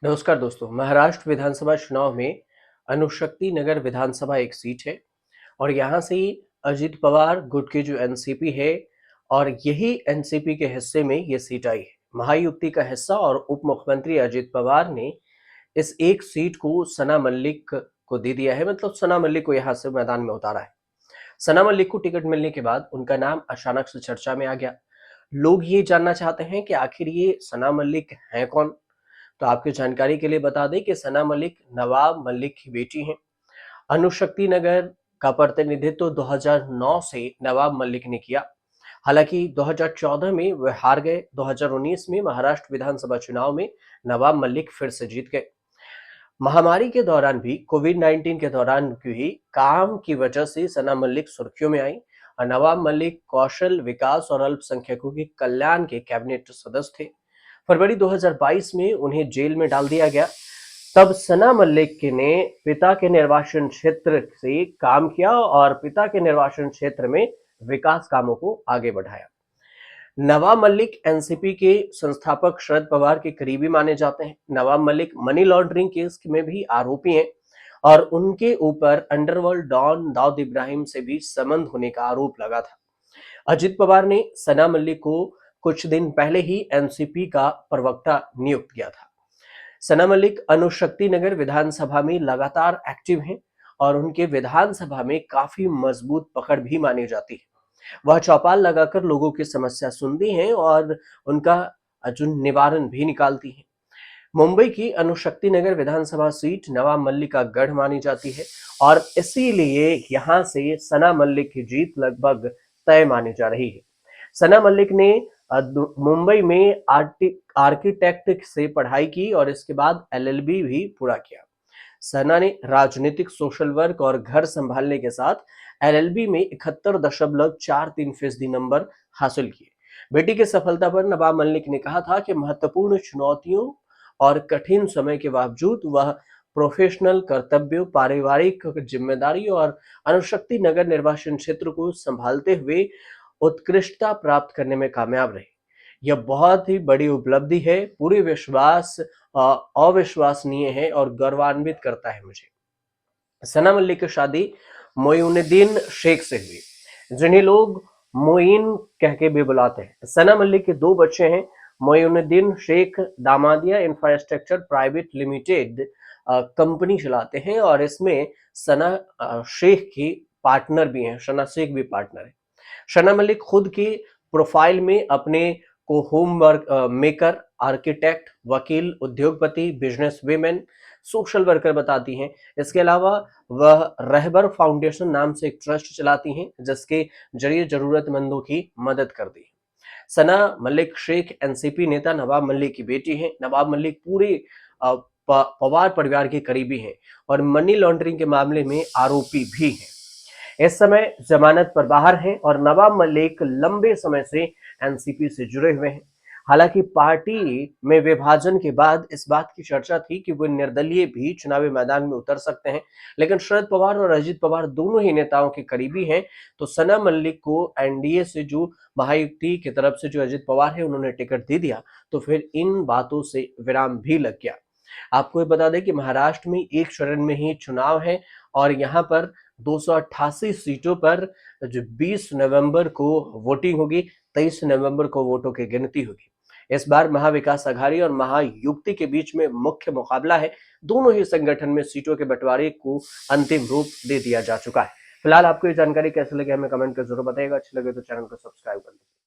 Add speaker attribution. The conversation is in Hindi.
Speaker 1: नमस्कार दोस्तों। महाराष्ट्र विधानसभा चुनाव में अणुशक्ति नगर विधानसभा एक सीट है और यहाँ से ही अजित पवार गुट की जो एनसीपी है और यही एनसीपी के हिस्से में ये सीट आई है। महायुति का हिस्सा और उप मुख्यमंत्री अजित पवार ने इस एक सीट को सना मलिक को दे दिया है, मतलब सना मलिक को यहाँ से मैदान में उतारा है। सना मलिक को टिकट मिलने के बाद उनका नाम अचानक से चर्चा में आ गया। लोग ये जानना चाहते हैं कि आखिर ये सना मलिक हैं कौन। तो आपकी जानकारी के लिए बता दें कि सना मलिक नवाब मलिक की बेटी हैं। अणुशक्ति नगर का प्रतिनिधित्व 2009 से नवाब मलिक ने किया। हालांकि 2014 में वह हार गए। 2019 में महाराष्ट्र विधानसभा चुनाव में नवाब मलिक फिर से जीत गए। महामारी के दौरान भी, कोविड-19 के दौरान भी काम की वजह से सना मलिक सुर्खियों में आई और नवाब मलिक कौशल विकास और अल्पसंख्यकों के कल्याण के कैबिनेट सदस्य थे। फरवरी 2022 में उन्हें जेल में डाल दिया गया। तब सना मलिक ने पिता के निर्वाचन क्षेत्र से काम किया और पिता के निर्वाचन क्षेत्र में विकास कामों को आगे बढ़ाया। नवाब मलिक एनसीपी के संस्थापक शरद पवार के करीबी माने जाते हैं। Nawab Malik money laundering case में भी आरोपी हैं और उनके ऊपर अंडरवर्ल्ड डॉन दाऊद इब्राहिम से भी संबंध होने का आरोप लगा था। अजित पवार ने सना मलिक को कुछ दिन पहले ही एनसीपी का प्रवक्ता नियुक्त किया था। सना मलिक अणुशक्ति नगर विधानसभा में लगातार एक्टिव हैं और उनके विधानसभा में काफी मजबूत पकड़ भी मानी जाती है। वह चौपाल लगाकर लोगों की समस्या सुनती हैं और उनका जो निवारण भी निकालती हैं। मुंबई की अणुशक्ति नगर विधानसभा सीट नवाब मलिक का गढ़ मानी जाती है और इसीलिए यहां से सना मलिक की जीत लगभग तय मानी जा रही है। सना मलिक ने मुंबई में आर्किटेक्ट से पढ़ाई की और इसके बाद एलएलबी भी पूरा किया। सना ने राजनीतिक, सोशल वर्क और घर संभालने के साथ एलएलबी में 71.43% नंबर हासिल किए। बेटी की सफलता पर नवाब मलिक ने कहा था कि महत्वपूर्ण चुनौतियों और कठिन समय के बावजूद वह प्रोफेशनल कर्तव्यों, पारिवारिक जिम्मेदारी और अणुशक्ति नगर निर्वाचन क्षेत्र को संभालते हुए उत्कृष्टता प्राप्त करने में कामयाब रहे। यह बहुत ही बड़ी उपलब्धि है, पूरी विश्वास अविश्वसनीय है और गौरवान्वित करता है मुझे। सना मलिक की शादी मोइनुद्दीन शेख से हुई, जिन्हें लोग मोइन कह के भी बुलाते हैं। सना मलिक के दो बच्चे हैं। Moinuddin Shaikh Damadiya infrastructure private limited company चलाते हैं और इसमें सना शेख की पार्टनर भी हैं। सना शेख भी पार्टनर है। सना मलिक खुद की प्रोफाइल में अपने को होमवर्क मेकर, आर्किटेक्ट, वकील, उद्योगपति, बिजनेस वीमेन, सोशल वर्कर बताती हैं। इसके अलावा वह रहबर फाउंडेशन नाम से एक ट्रस्ट चलाती हैं जिसके जरिए जरूरतमंदों की मदद करती है। सना मलिक शेख एनसीपी नेता नवाब मलिक की बेटी हैं। नवाब मलिक पूरे पवार परिवार के करीबी हैं और मनी लॉन्ड्रिंग के मामले में आरोपी भी हैं। इस समय जमानत पर बाहर हैं और नवाब मलिक लंबे समय से एनसीपी से जुड़े हुए हैं। हालांकि पार्टी में विभाजन के बाद इस बात की चर्चा थी कि वो निर्दलीय भी चुनावी मैदान में उतर सकते हैं, लेकिन शरद पवार और अजित पवार दोनों ही नेताओं के करीबी हैं, तो सना मलिक को एनडीए से जो महायुति की तरफ से जो अजित पवार है उन्होंने टिकट दे दिया, तो फिर इन बातों से विराम भी लग गया। आपको ये बता दें कि महाराष्ट्र में एक चरण में ही चुनाव है और यहाँ पर 288 सीटों पर जो 20 नवंबर को वोटिंग होगी, 23 नवंबर को वोटों की गिनती होगी। इस बार महाविकास अघाड़ी और महायुति के बीच में मुख्य मुकाबला है। दोनों ही संगठन में सीटों के बंटवारे को अंतिम रूप दे दिया जा चुका है। फिलहाल आपको ये जानकारी कैसे लगी हमें कमेंट कर जरूर बताइएगा। अच्छी लगे तो चैनल को सब्सक्राइब कर लीजिए।